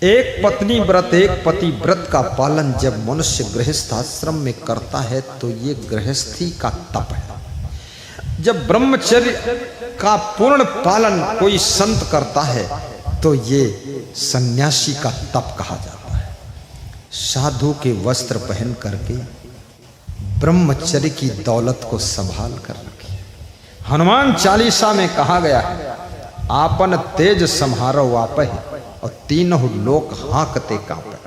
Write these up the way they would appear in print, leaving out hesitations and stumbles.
एक पत्नी व्रत एक पति व्रत का पालन जब मनुष्य गृहस्थ आश्रम में करता है तो ये गृहस्थी का तप है। जब ब्रह्मचर्य का पूर्ण पालन कोई संत करता है तो ये सन्यासी का तप कहा जाता है। साधु के वस्त्र पहन करके ब्रह्मचर्य की दौलत को संभाल कर रखिए। हनुमान चालीसा में कहा गया है, आपन तेज संहारो आपहि और तीनों लोक हाँकते कांपे।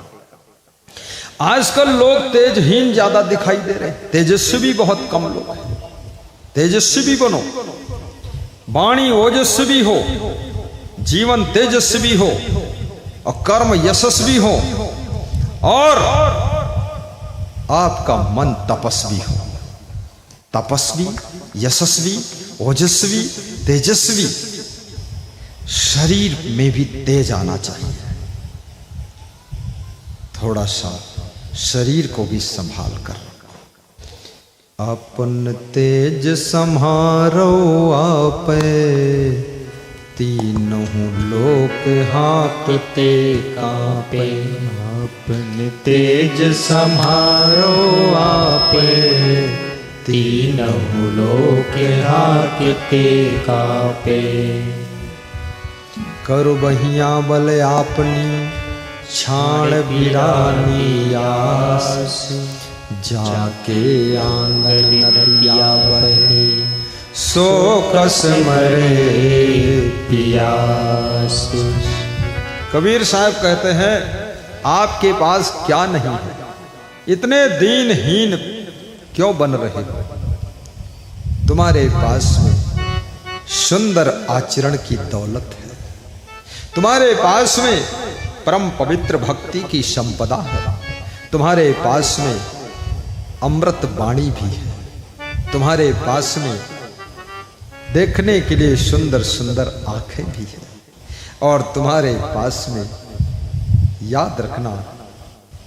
आजकल लोग तेजहीन ज्यादा दिखाई दे रहे हैं, तेजस्वी बहुत कम लोग हैं। तेजस्वी बनो, वाणी ओजस्वी हो, जीवन तेजस्वी हो और कर्म यशस्वी हो और आपका मन तपस्वी हो। तपस्वी, यशस्वी, ओजस्वी, तेजस्वी, शरीर में भी तेज आना चाहिए। थोड़ा सा शरीर को भी संभाल कर रखो। अपन तेज संहारो आपे तीनों लोक हाँकते कांपे। अपन तेज संहारो आपे तीनों लोक हाँकते कांपे। करो बहिया बल आपनी छाण बिरानी आस। जाके आंगन नदिया बहे सो कस मरे पियास। कबीर साहब कहते हैं, आपके पास क्या नहीं है, इतने दीनहीन क्यों बन रहे हो? तुम्हारे पास में सुंदर आचरण की दौलत है, तुम्हारे पास में परम पवित्र भक्ति की संपदा है, तुम्हारे पास में अमृत वाणी भी है, तुम्हारे पास में देखने के लिए सुंदर सुंदर आंखें भी है और तुम्हारे पास में याद रखना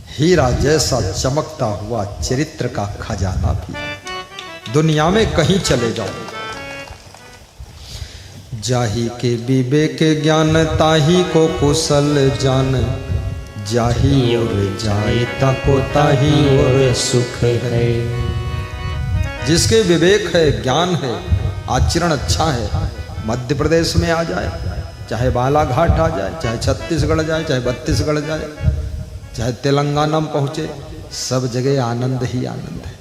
हीरा जैसा चमकता हुआ चरित्र का खजाना भी है। दुनिया में कहीं चले जाओ, जाही के विवेक ज्ञान ताही को कुशल जान। जाही और जाए ताको ताही और सुख है। जिसके विवेक है, ज्ञान है, आचरण अच्छा है, मध्य प्रदेश में आ जाए, चाहे बालाघाट आ जाए, चाहे छत्तीसगढ़ जाए, चाहे बत्तीसगढ़ जाए, चाहे तेलंगाना में पहुंचे, सब जगह आनंद ही आनंद है।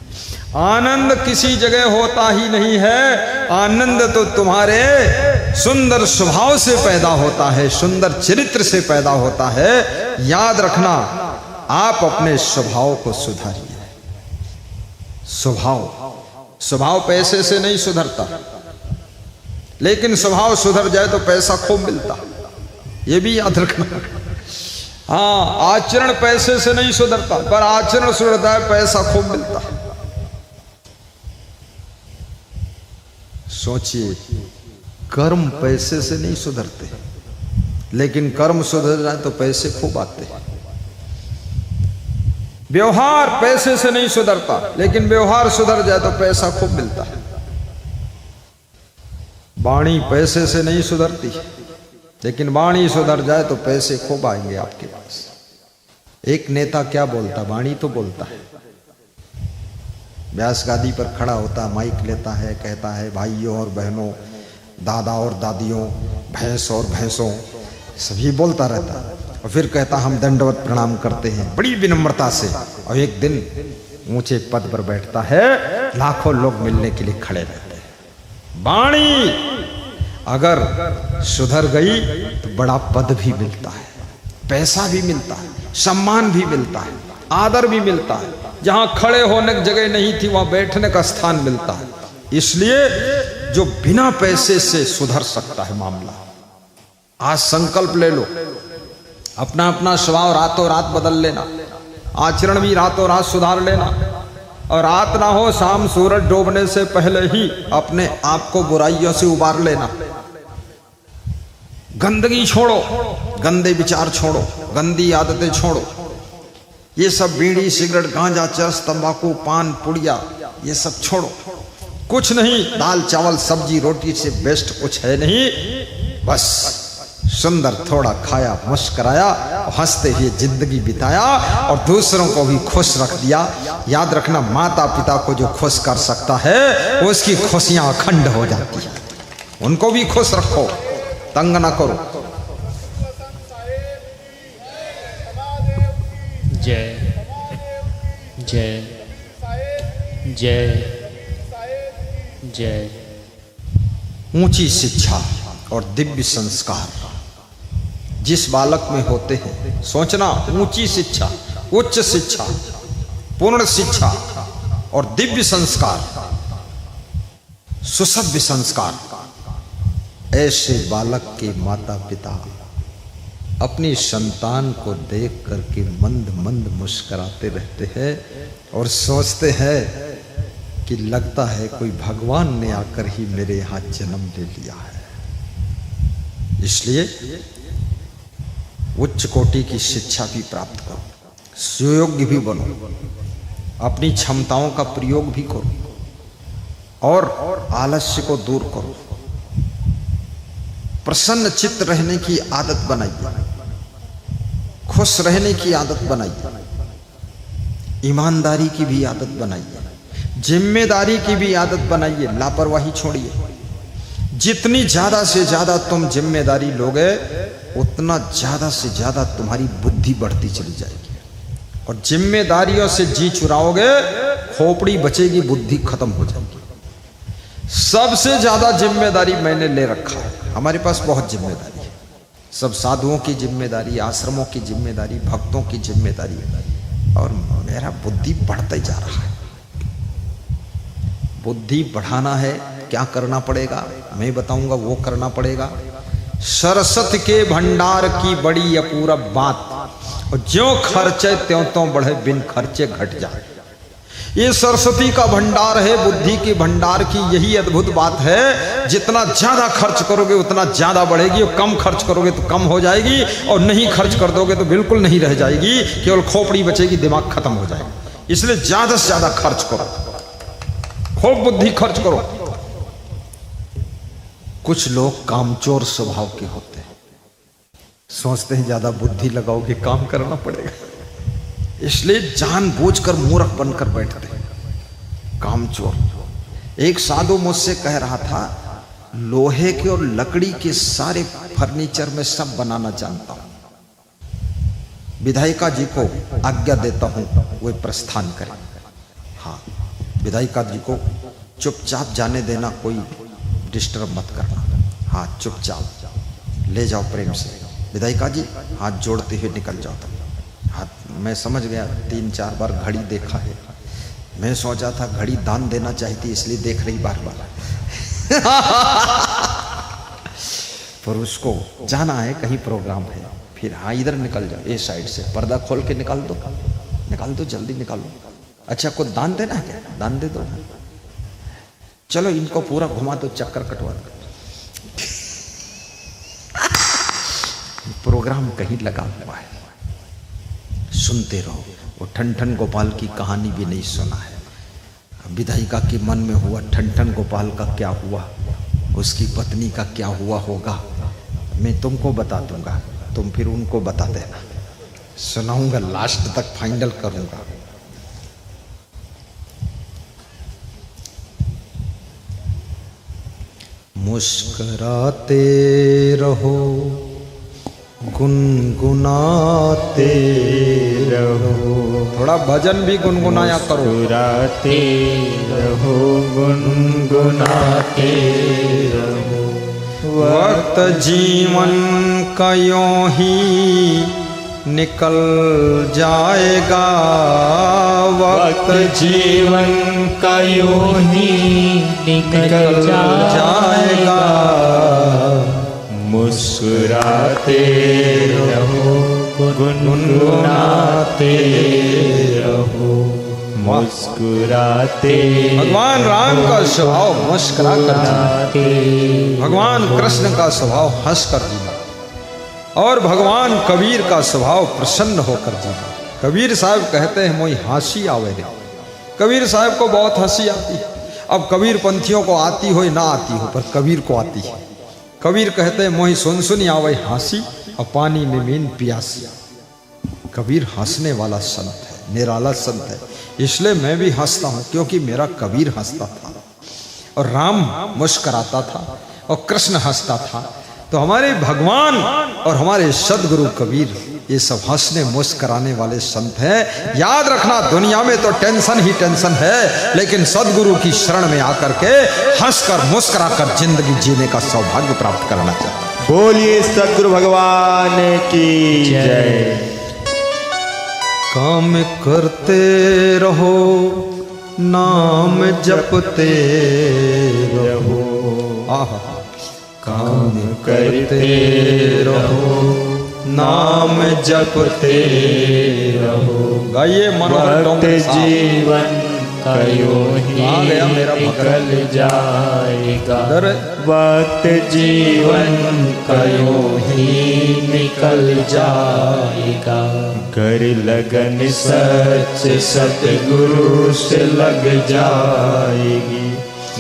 आनंद किसी जगह होता ही नहीं है। आनंद तो तुम्हारे सुंदर स्वभाव से पैदा होता है, सुंदर चरित्र से पैदा होता है। याद रखना, आप अपने स्वभाव को सुधारिए। स्वभाव पैसे से नहीं सुधरता, लेकिन स्वभाव सुधर जाए तो पैसा खूब मिलता, ये भी याद रखना। हाँ, आचरण पैसे से नहीं सुधरता, पर आचरण सुधरता है, पैसा खूब मिलता है। सोचिए, कर्म पैसे से नहीं सुधरते, लेकिन कर्म सुधर जाए तो पैसे खूब आते हैं। व्यवहार पैसे से नहीं सुधरता, लेकिन व्यवहार सुधर जाए तो पैसा खूब मिलता है। वाणी पैसे से नहीं सुधरती, लेकिन वाणी सुधर जाए तो पैसे खूब आएंगे आपके पास। एक नेता क्या बोलता, वाणी तो बोलता है। व्यास गादी पर खड़ा होता, माइक लेता है, कहता है, भाइयों और बहनों, दादा और दादियों, भैंस और भैंसों, सभी बोलता रहता है। और फिर कहता, हम दंडवत प्रणाम करते हैं बड़ी विनम्रता से। और एक दिन ऊंचे पद पर बैठता है, लाखों लोग मिलने के लिए खड़े रहते हैं। वाणी अगर सुधर गई तो बड़ा पद भी मिलता है, पैसा भी मिलता है, सम्मान भी मिलता है, आदर भी मिलता है। जहां खड़े होने की जगह नहीं थी वहां बैठने का स्थान मिलता है। इसलिए जो बिना पैसे से सुधर सकता है मामला, आज संकल्प ले लो, अपना अपना स्वभाव रातों रात बदल लेना, आचरण भी रातों रात सुधार लेना। और रात ना हो, शाम सूरज डूबने से पहले ही अपने आप को बुराइयों से उबार लेना। गंदगी छोड़ो, गंदे विचार छोड़ो, गंदी आदतें छोड़ो। ये सब बीड़ी, सिगरेट, गांजा, चरस, तंबाकू, पान, पुड़िया, ये सब छोड़ो। कुछ नहीं, दाल चावल सब्जी रोटी से बेस्ट कुछ है नहीं। बस सुंदर थोड़ा खाया, मुस्कराया, हंसते हुए जिंदगी बिताया और दूसरों को भी खुश रख दिया। याद रखना, माता पिता को जो खुश कर सकता है वो उसकी खुशियां अखंड हो जाती है। उनको भी खुश रखो, तंग ना करो। जय जय जय जय। ऊंची शिक्षा और दिव्य संस्कार जिस बालक में होते हैं, सोचना, ऊंची शिक्षा, उच्च शिक्षा, पूर्ण शिक्षा और दिव्य संस्कार, सुसभ्य संस्कार, ऐसे बालक के माता पिता अपनी संतान को देख करके मंद मंद मुस्कुराते रहते हैं और सोचते हैं कि लगता है कोई भगवान ने आकर ही मेरे यहाँ जन्म ले लिया है। इसलिए उच्च कोटि की शिक्षा भी प्राप्त करो, सुयोग्य भी बनो, अपनी क्षमताओं का प्रयोग भी करो और आलस्य को दूर करो। प्रसन्न चित्त रहने की आदत बनाइए, खुश रहने की आदत बनाइए, ईमानदारी की भी आदत बनाइए, जिम्मेदारी की भी आदत बनाइए, लापरवाही छोड़िए। जितनी ज्यादा से ज्यादा तुम जिम्मेदारी लोगे उतना ज्यादा से ज्यादा तुम्हारी बुद्धि बढ़ती चली जाएगी और जिम्मेदारियों से जी चुराओगे, खोपड़ी बचेगी, बुद्धि खत्म हो जाएगी। सबसे ज्यादा जिम्मेदारी मैंने ले रखा है, हमारे पास बहुत जिम्मेदारी है। सब साधुओं की जिम्मेदारी, आश्रमों की जिम्मेदारी, भक्तों की जिम्मेदारी, और मेरा बुद्धि बढ़ते जा रहा है। बुद्धि बढ़ाना है, क्या करना पड़ेगा मैं बताऊंगा, वो करना पड़ेगा। सरस्वती के भंडार की बड़ी अपूरब बात, और ज्यों खर्चे त्यों त्यों बढ़े, बिन खर्चे घट जाए। ये सरस्वती का भंडार है, बुद्धि के भंडार की यही अद्भुत बात है। जितना ज्यादा खर्च करोगे उतना ज्यादा बढ़ेगी, और कम खर्च करोगे तो कम हो जाएगी, और नहीं खर्च कर दोगे तो बिल्कुल नहीं रह जाएगी, केवल खोपड़ी बचेगी, दिमाग खत्म हो जाएगा। इसलिए ज्यादा से ज्यादा खर्च करो, खूब बुद्धि खर्च करो। कुछ लोग कामचोर स्वभाव के होते हैं, सोचते हैं ज्यादा बुद्धि लगाओगे काम करना पड़ेगा, इसलिए जानबूझकर मूर्ख बनकर बैठते हैं, कामचोर। एक साधु मुझसे कह रहा था, लोहे के और लकड़ी के सारे फर्नीचर में सब बनाना जानता हूं, विधायिका जी को आज्ञा देता हूं वे प्रस्थान करें। हाँ, विधायिका जी को चुपचाप जाने देना, कोई डिस्टर्ब मत करना। हाँ, चुपचाप ले जाओ प्रेम से। विधायिका जी हाथ जोड़ते हुए निकल जाओ। हाथ, मैं समझ गया, 3-4 बार घड़ी देखा है। मैं सोचा था घड़ी दान देना चाहती, इसलिए देख रही बार बार। पर उसको जाना है, कहीं प्रोग्राम है। फिर हाँ, इधर निकल जाओ, इस साइड से पर्दा खोल के निकाल दो, जल्दी निकालो। अच्छा, को दान देना है क्या? दान दे दो। चलो इनको पूरा घुमा दो, चक्कर कटवा दो। प्रोग्राम कहीं लगा हुआ है, सुनते रहो। वो ठन गोपाल की कहानी भी नहीं सुना है। विधायिका के मन में हुआ, ठन गोपाल का क्या हुआ, उसकी पत्नी का क्या हुआ होगा, मैं तुमको बता दूंगा, तुम फिर उनको बता देना। सुनाऊंगा, लास्ट तक फाइनल करूंगा। मुस्कुराते रहो, गुनगुनाते रहो। थोड़ा भजन भी गुनगुनाया करो। मुस्कुराते रहो, गुनगुनाते रहो। वक्त जीवन का यों ही निकल जाएगा, वक्त जीवन का यूं ही निकल जाएगा। मुस्कुराते रहो, गुनगुनाते रहो, मुस्कुराते। भगवान राम का स्वभाव मुस्कुरा कर जीना, भगवान कृष्ण का स्वभाव हंस कर जीना, और भगवान कबीर का स्वभाव प्रसन्न होकर जीना। कबीर साहब कहते हैं, मोई हंसी आवे रे। कबीर साहब को बहुत हंसी आती है। अब कबीर पंथियों को आती हो ना आती हो, पर कबीर को आती है। कबीर कहते हैं मोहि सुन सुन आवे हंसी और पानी में मीन प्यासी। कबीर हंसने वाला संत है, निराला संत है, इसलिए मैं भी हंसता हूं क्योंकि मेरा कबीर हंसता था और राम मुस्कुराता था और कृष्ण हंसता था। तो हमारे भगवान और हमारे सदगुरु कबीर ये सब हंसने मुस्कुराने वाले संत हैं। याद रखना दुनिया में तो टेंशन ही टेंशन है, लेकिन सदगुरु की शरण में आकर के हंसकर मुस्कुराकर जिंदगी जीने का सौभाग्य प्राप्त करना चाहिए। बोलिए सदगुरु भगवान की जय। काम करते रहो नाम जपते रहो, आहा काम करते रहो नाम जपते रहो। गाइए वक्त जीवन का यूं ही निकल जाएगा। वक्त जीवन का यूं ही निकल जाएगा। कर लगन सच सतगुरु से लग जाएगी।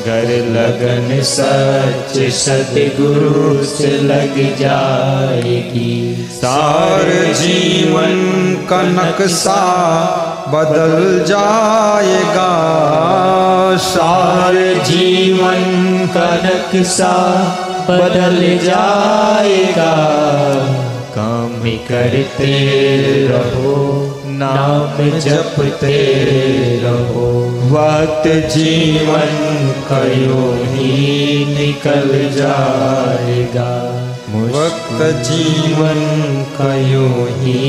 घर लगन सच सतगुरु से लग जाएगी। सारे जीवन का नक्शा बदल जाएगा। सारे जीवन का नक्शा बदल जाएगा। काम करते रहो नाम जपते रहो। वक्त जीवन का यूं ही निकल जाएगा। वक्त जीवन का यूं ही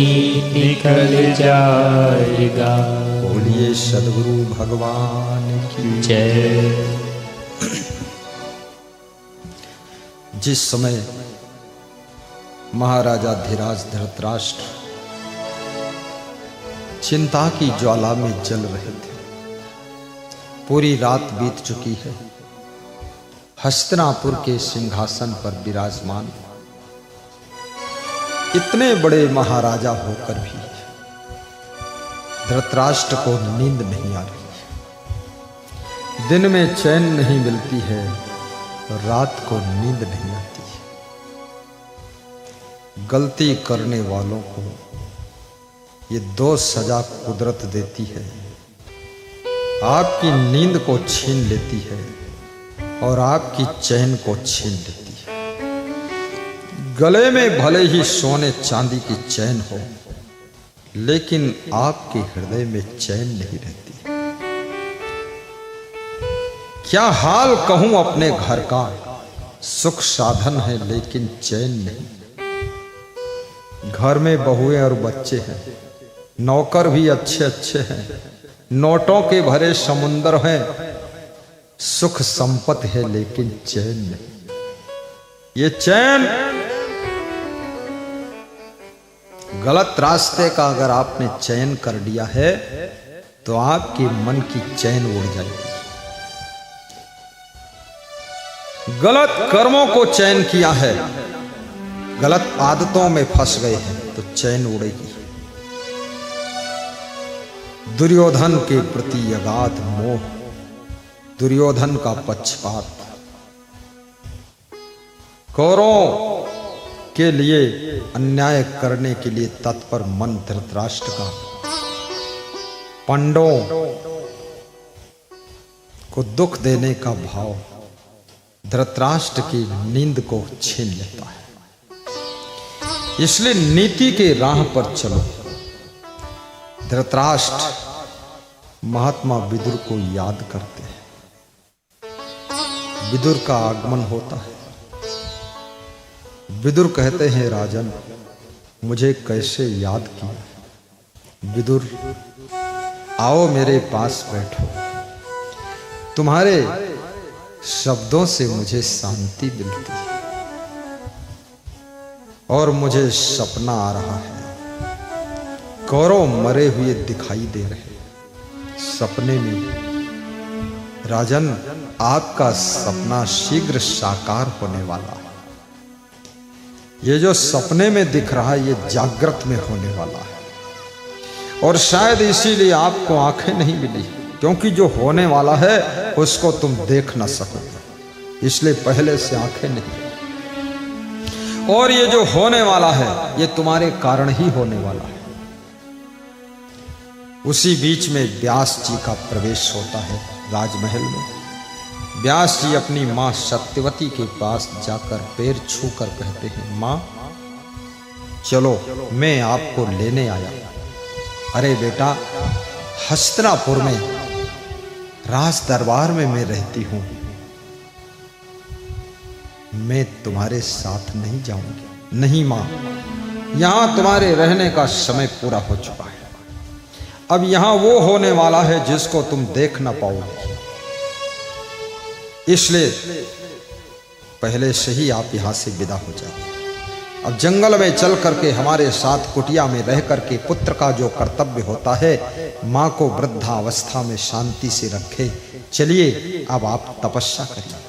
निकल जाएगा। बोलिए सदगुरु भगवान की जय। जिस समय महाराजा धीराज धृतराष्ट्र चिंता की ज्वाला में जल रहे थे, पूरी रात बीत चुकी है, हस्तिनापुर के सिंहासन पर विराजमान इतने बड़े महाराजा होकर भी धृतराष्ट्र को नींद नहीं आ रही। दिन में चैन नहीं मिलती है, रात को नींद नहीं आती है। गलती करने वालों को ये दो सजा कुदरत देती है। आपकी नींद को छीन लेती है और आपकी चैन को छीन लेती है। गले में भले ही सोने चांदी की चैन हो, लेकिन आपके हृदय में चैन नहीं रहती। क्या हाल कहूं अपने घर का, सुख साधन है लेकिन चैन नहीं। घर में बहुएं और बच्चे हैं, नौकर भी अच्छे अच्छे हैं, नोटों के भरे समुंदर हैं, सुख संपत्ति है लेकिन चैन नहीं। ये चैन गलत रास्ते का अगर आपने चयन कर लिया है तो आपके मन की चैन उड़ जाएगी। गलत कर्मों को चयन किया है, गलत आदतों में फंस गए हैं तो चैन उड़ेगी। दुर्योधन के प्रति अगाध मोह, दुर्योधन का पक्षपात, कौरवों के लिए अन्याय करने के लिए तत्पर मन धृतराष्ट्र का, पांडवों को दुख देने का भाव धृतराष्ट्र की नींद को छीन लेता है। इसलिए नीति के राह पर चलो। धृतराष्ट्र महात्मा विदुर को याद करते हैं। विदुर का आगमन होता है। विदुर कहते हैं राजन मुझे कैसे याद किया। विदुर आओ मेरे पास बैठो, तुम्हारे शब्दों से मुझे शांति मिलती है और मुझे सपना आ रहा है। कौरव मरे हुए दिखाई दे रहे। सपने में राजन आपका सपना शीघ्र साकार होने वाला है। ये जो सपने में दिख रहा है ये जागृत में होने वाला है, और शायद इसीलिए आपको आंखें नहीं मिली, क्योंकि जो होने वाला है उसको तुम देख ना सको, इसलिए पहले से आंखें नहीं। और ये जो होने वाला है ये तुम्हारे कारण ही होने वाला है। उसी बीच में व्यास जी का प्रवेश होता है राजमहल में। व्यास जी अपनी मां सत्यवती के पास जाकर पैर छूकर कहते हैं, मां चलो मैं आपको लेने आया। अरे बेटा, हस्तिनापुर में राज दरबार में मैं रहती हूं, मैं तुम्हारे साथ नहीं जाऊंगी। नहीं मां, यहां तुम्हारे रहने का समय पूरा हो चुका है। अब यहां वो होने वाला है जिसको तुम देख ना पाओगे, इसलिए पहले से ही आप यहां से विदा हो जाओ। अब जंगल में चल करके हमारे साथ कुटिया में रह करके पुत्र का जो कर्तव्य होता है, मां को वृद्धावस्था में शांति से रखे। चलिए अब आप तपस्या करिए।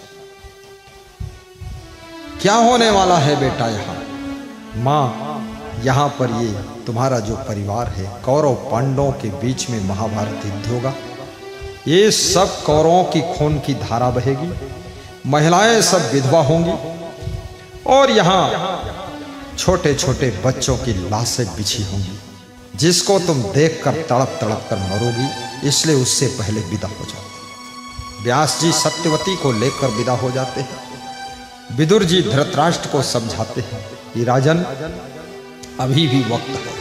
क्या होने वाला है बेटा यहाँ? मां, यहाँ पर ये तुम्हारा जो परिवार है, कौरव पांडवों के बीच में महाभारत युद्ध होगा। ये सब कौरवों की खून की धारा बहेगी, महिलाएं सब विधवा होंगी और यहाँ छोटे छोटे बच्चों की लाशें बिछी होंगी, जिसको तुम देखकर तड़प तड़प कर मरोगी। इसलिए उससे पहले विदा हो जाओ। व्यास जी सत्यवती को लेकर विदा हो जाते हैं। विदुर जी धृतराष्ट्र को समझाते हैं कि राजन, अभी भी वक्त है,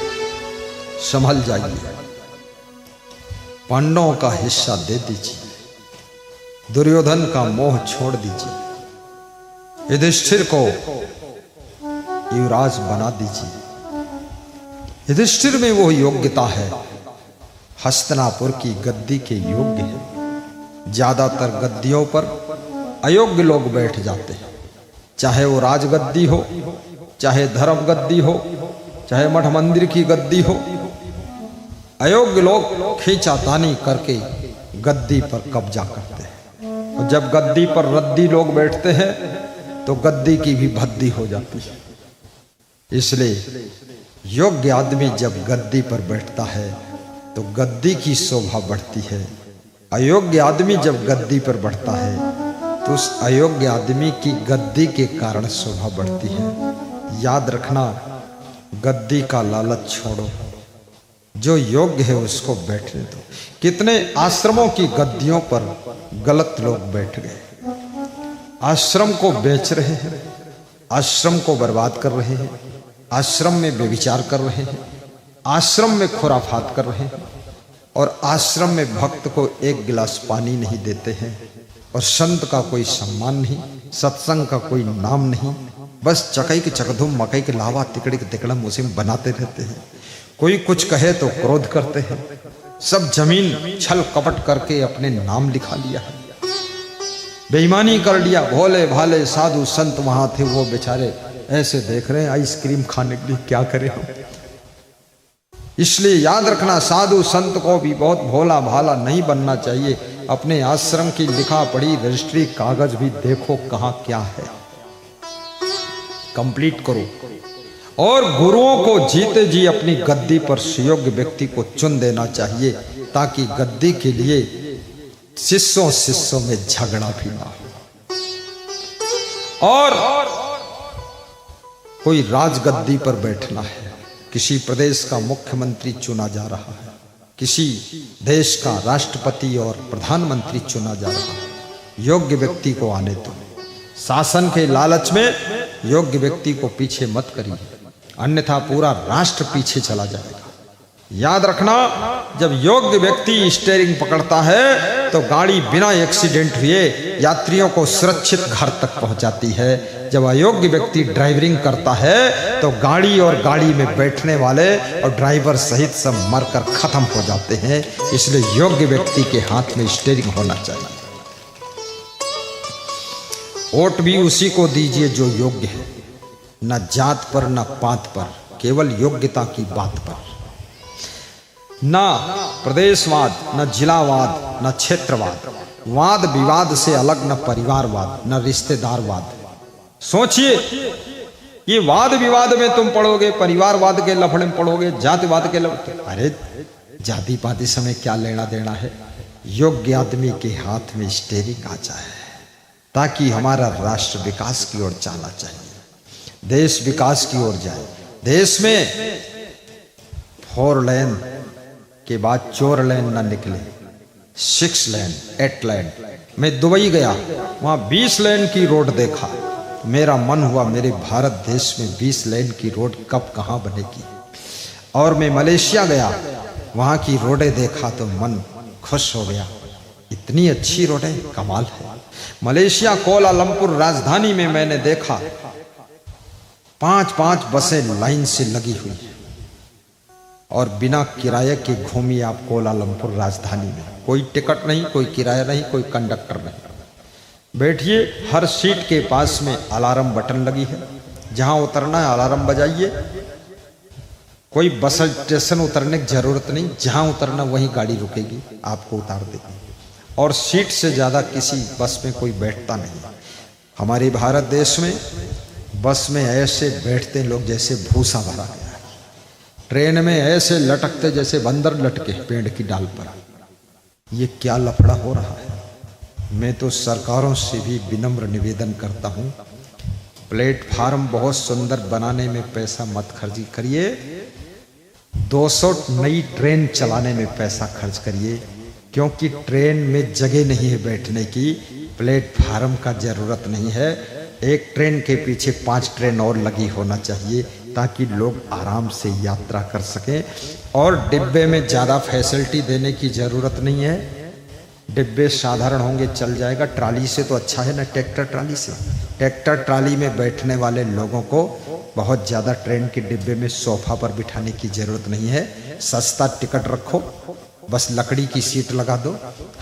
संभल जाइए, पांडवों का हिस्सा दे दीजिए, दुर्योधन का मोह छोड़ दीजिए, युधिष्ठिर को युवराज बना दीजिए। युधिष्ठिर में वो योग्यता है, हस्तिनापुर की गद्दी के योग्य है। ज्यादातर गद्दियों पर अयोग्य लोग बैठ जाते हैं, चाहे वो राजगद्दी हो, चाहे धर्म गद्दी हो, चाहे मठ मंदिर की गद्दी हो। अयोग्य लोग खींचातानी करके गद्दी पर कब्जा करते हैं, और जब गद्दी पर रद्दी लोग बैठते हैं तो गद्दी की भी भद्दी हो जाती है। इसलिए योग्य आदमी जब गद्दी पर बैठता है तो गद्दी की शोभा बढ़ती है। अयोग्य आदमी जब गद्दी पर बैठता है तो उस अयोग्य आदमी की गद्दी के कारण शोभा बढ़ती है। याद रखना, गद्दी का लालच छोड़ो, जो योग्य है उसको बैठने दो। कितने आश्रमों की गद्दियों पर गलत लोग बैठ गए, आश्रम को बेच रहे हैं, आश्रम को बर्बाद कर रहे हैं, आश्रम में व्यभिचार कर रहे हैं, आश्रम में खुराफात कर रहे हैं, और आश्रम में भक्त को एक गिलास पानी नहीं देते हैं, और संत का कोई सम्मान नहीं, सत्संग का कोई नाम नहीं। बस चकई के चकधुम, मकई के लावा, तिकड़ी के तिकड़म उसी में बनाते रहते हैं। कोई कुछ कहे तो क्रोध करते हैं। सब जमीन छल कपट करके अपने नाम लिखा लिया है, बेईमानी कर लिया। भोले भाले साधु संत वहां थे, वो बेचारे ऐसे देख रहे हैं आइसक्रीम खाने के लिए, क्या करें हम। इसलिए याद रखना, साधु संत को भी बहुत भोला भाला नहीं बनना चाहिए। अपने आश्रम की लिखा पढ़ी रजिस्ट्री कागज भी देखो कहां क्या है, कंप्लीट करो। और गुरुओं को जीते जी अपनी गद्दी पर सुयोग्य व्यक्ति को चुन देना चाहिए, ताकि गद्दी के लिए शिष्यों शिष्यों में झगड़ा भी ना हो। और कोई राजगद्दी पर बैठना है, किसी प्रदेश का मुख्यमंत्री चुना जा रहा है, किसी देश का राष्ट्रपति और प्रधानमंत्री चुना जा रहा है, योग्य व्यक्ति को आने दो। शासन के लालच में योग्य व्यक्ति को पीछे मत करिए, अन्यथा पूरा राष्ट्र पीछे चला जाएगा। याद रखना, जब योग्य व्यक्ति स्टीयरिंग पकड़ता है तो गाड़ी बिना एक्सीडेंट हुए यात्रियों को सुरक्षित घर तक पहुंचाती है। जब अयोग्य व्यक्ति ड्राइविंग करता है तो गाड़ी और गाड़ी में बैठने वाले और ड्राइवर सहित सब मरकर खत्म हो जाते हैं। इसलिए योग्य व्यक्ति के हाथ में स्टीयरिंग होना चाहिए। वोट भी उसी को दीजिए जो योग्य है, न जात पर न पात पर, केवल योग्यता की बात पर। ना प्रदेशवाद, न जिलावाद, न क्षेत्रवाद, वाद विवाद से अलग न परिवारवाद, न रिश्तेदारवाद। सोचिए, ये वाद विवाद में तुम पढ़ोगे, परिवारवाद के लफड़े में पढ़ोगे, जातिवाद के लफड़े। अरे जाति पाति समय क्या लेना देना है। योग्य आदमी के हाथ में स्टीयरिंग आ जाए ताकि हमारा राष्ट्र विकास की ओर चलना चाहिए। देश विकास की ओर जाए। देश में 4 लेन के बाद 4 लेन ना निकले, 6 लेन 8 लेन। मैं दुबई गया, वहां 20 लेन की रोड देखा। मेरा मन हुआ मेरे भारत देश में 20 लेन की रोड कब कहाँ बनेगी। और मैं मलेशिया गया, वहां की रोडें देखा तो मन खुश हो गया, इतनी अच्छी रोडें, कमाल है। मलेशिया कोलालमपुर राजधानी में मैंने देखा 5-5 बसें लाइन से लगी हुई और बिना किराए के घूमिए आप कोलालमपुर राजधानी में। कोई टिकट नहीं, कोई किराया नहीं, कोई कंडक्टर नहीं। बैठिए, हर सीट के पास में अलार्म बटन लगी है, जहां उतरना है अलार्म बजाइए। कोई बस स्टेशन उतरने की जरूरत नहीं, जहां उतरना वहीं गाड़ी रुकेगी, आपको उतार देगी। और सीट से ज़्यादा किसी बस में कोई बैठता नहीं। हमारे भारत देश में बस में ऐसे बैठते लोग जैसे भूसा भरा गया है, ट्रेन में ऐसे लटकते जैसे बंदर लटके पेड़ की डाल पर। ये क्या लफड़ा हो रहा है। मैं तो सरकारों से भी विनम्र निवेदन करता हूँ, प्लेटफार्म बहुत सुंदर बनाने में पैसा मत खर्च करिए, 200 नई ट्रेन चलाने में पैसा खर्च करिए, क्योंकि ट्रेन में जगह नहीं है बैठने की, प्लेटफार्म का जरूरत नहीं है। एक ट्रेन के पीछे 5 ट्रेन और लगी होना चाहिए ताकि लोग आराम से यात्रा कर सकें। और डिब्बे में ज़्यादा फैसिलिटी देने की ज़रूरत नहीं है, डिब्बे साधारण होंगे चल जाएगा। ट्राली से तो अच्छा है ना, ट्रैक्टर ट्राली से। ट्रैक्टर ट्राली में बैठने वाले लोगों को बहुत ज़्यादा ट्रेन के डिब्बे में सोफा पर बिठाने की ज़रूरत नहीं है। सस्ता टिकट रखो, बस लकड़ी की सीट लगा दो,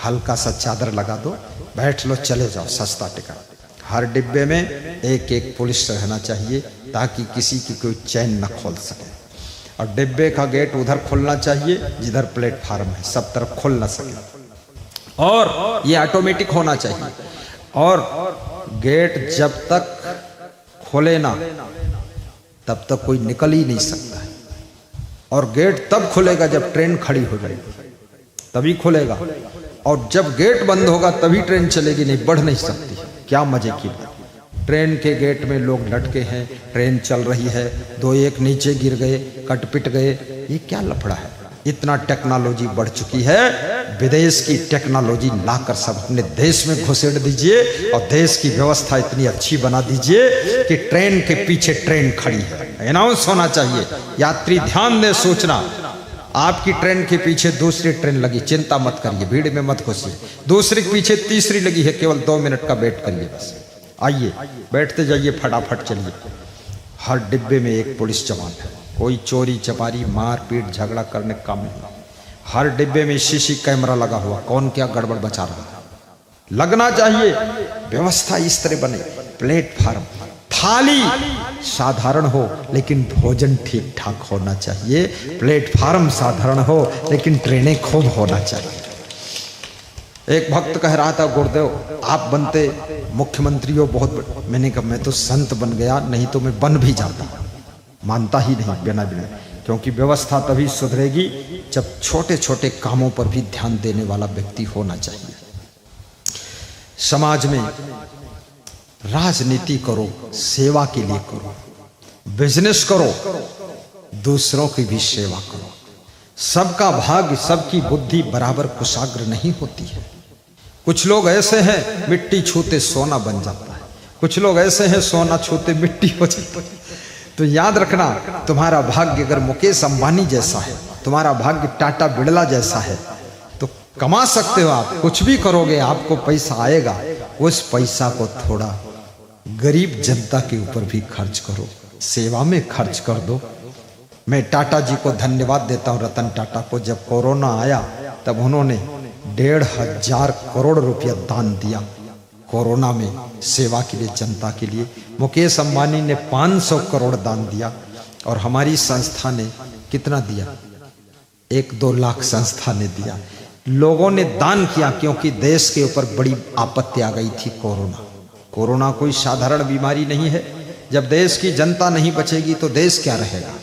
हल्का सा चादर लगा दो, बैठ लो, चले जाओ, सस्ता टिकट। हर डिब्बे में एक एक पुलिस रहना चाहिए ताकि किसी की कोई चैन न खोल सके। और डिब्बे का गेट उधर खुलना चाहिए जिधर प्लेटफार्म है, सब तरफ खुल ना सके। और ये ऑटोमेटिक होना चाहिए। और गेट जब तक खोले ना तब तक कोई निकल ही नहीं सकता है। और गेट तब खुलेगा जब ट्रेन खड़ी हो जाएगी, तभी खुलेगा। और जब गेट बंद होगा तभी ट्रेन चलेगी, नहीं बढ़ नहीं सकती। क्या मजे की बात। ट्रेन के गेट में लोग लटके हैं, ट्रेन चल रही है, 2-1 नीचे गिर गए, कट-पिट गए, ये क्या लफड़ा है। इतना टेक्नोलॉजी बढ़ चुकी है, विदेश की टेक्नोलॉजी लाकर सब अपने देश में घुसेड़ दीजिए और देश की व्यवस्था इतनी अच्छी बना दीजिए कि ट्रेन के पीछे ट्रेन खड़ी है। अनाउंस होना चाहिए, यात्री ध्यान दें, सोचना आपकी ट्रेन के पीछे दूसरी ट्रेन लगी, चिंता मत करिए, भीड़ में मत घुसिए। दूसरे के पीछे तीसरी लगी है, केवल 2 मिनट का वेट करिए बस। आइए, बैठते जाइए, फटाफट चलिए। हर डिब्बे में एक पुलिस जवान है, कोई चोरी चपारी मारपीट झगड़ा करने का काम नहीं। हर डिब्बे में सीसी कैमरा लगा हुआ, कौन क्या गड़बड़ बचा रहा है, लगना चाहिए। व्यवस्था इस तरह बने, प्लेटफार्म थाली साधारण हो लेकिन भोजन ठीक ठाक होना चाहिए, प्लेटफार्म साधारण हो लेकिन ट्रेनें खूब होना चाहिए। एक भक्त कह रहा था, गुरुदेव आप बनते मुख्यमंत्री हो बहुत। मैंने कहा मैं तो संत बन गया, नहीं तो मैं बन भी जाता। मानता ही नहीं बिना, क्योंकि व्यवस्था तभी सुधरेगी जब छोटे छोटे कामों पर भी ध्यान देने वाला व्यक्ति होना चाहिए। समाज में राजनीति करो, सेवा के लिए करो, बिजनेस करो, दूसरों की भी सेवा करो। सबका भाग्य, सबकी बुद्धि बराबर कुशाग्र नहीं होती है। कुछ लोग ऐसे हैं मिट्टी छूते सोना बन जाता है, कुछ लोग ऐसे हैं सोना छूते मिट्टी हो जाता है। तो याद रखना, तुम्हारा भाग्य अगर मुकेश अंबानी जैसा है, तुम्हारा भाग्य टाटा बिड़ला जैसा है, तो कमा सकते हो आप, कुछ भी करोगे आपको पैसा आएगा। उस पैसा को थोड़ा गरीब जनता के ऊपर भी खर्च करो, सेवा में खर्च कर दो। मैं टाटा जी को धन्यवाद देता हूँ, रतन टाटा को। जब कोरोना आया तब उन्होंने 1,500 करोड़ रुपया दान दिया कोरोना में, सेवा के लिए, जनता के लिए। मुकेश अंबानी ने 500 करोड़ दान दिया और हमारी संस्था ने कितना दिया, 1-2 लाख संस्था ने दिया। लोगों ने दान किया क्योंकि देश के ऊपर बड़ी आपत्ति आ गई थी कोरोना। कोरोना कोई साधारण बीमारी नहीं है। जब देश की जनता नहीं बचेगी तो देश क्या रहेगा।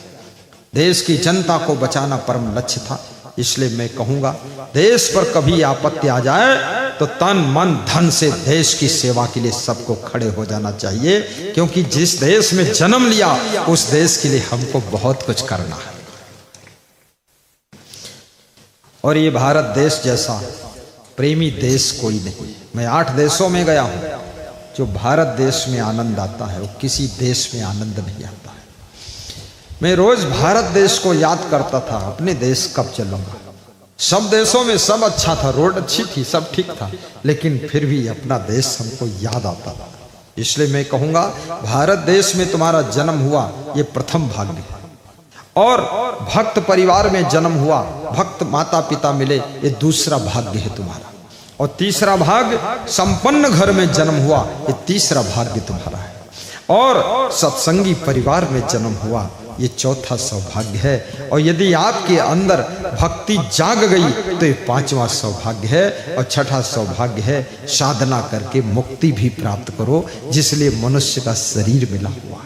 देश की जनता को बचाना परम लक्ष्य था। इसलिए मैं कहूंगा, देश पर कभी आपत्ति आ जाए तो तन मन धन से देश की सेवा के लिए सबको खड़े हो जाना चाहिए, क्योंकि जिस देश में जन्म लिया उस देश के लिए हमको बहुत कुछ करना है। और ये भारत देश जैसा प्रेमी देश कोई नहीं। मैं 8 देशों में गया हूं, जो भारत देश में आनंद आता है वो किसी देश में आनंद नहीं आता है। मैं रोज भारत देश को याद करता था, अपने देश कब चलूंगा। सब देशों में सब अच्छा था, रोड अच्छी थी, सब ठीक था, लेकिन फिर भी अपना देश हमको याद आता था। इसलिए मैं कहूंगा, भारत देश में तुम्हारा जन्म हुआ ये प्रथम भाग्य है, और भक्त परिवार में जन्म हुआ, भक्त माता पिता मिले, ये दूसरा भाग्य है तुम्हारा। और तीसरा भाग्य संपन्न घर में जन्म हुआ, ये तीसरा भाग्य तुम्हारा है। और सत्संगी परिवार में जन्म हुआ, ये चौथा सौभाग्य है। और यदि आपके अंदर भक्ति जाग गई तो ये 5वां सौभाग्य है। और 6ठा सौभाग्य है साधना करके मुक्ति भी प्राप्त करो, जिसलिए मनुष्य का शरीर मिला हुआ है।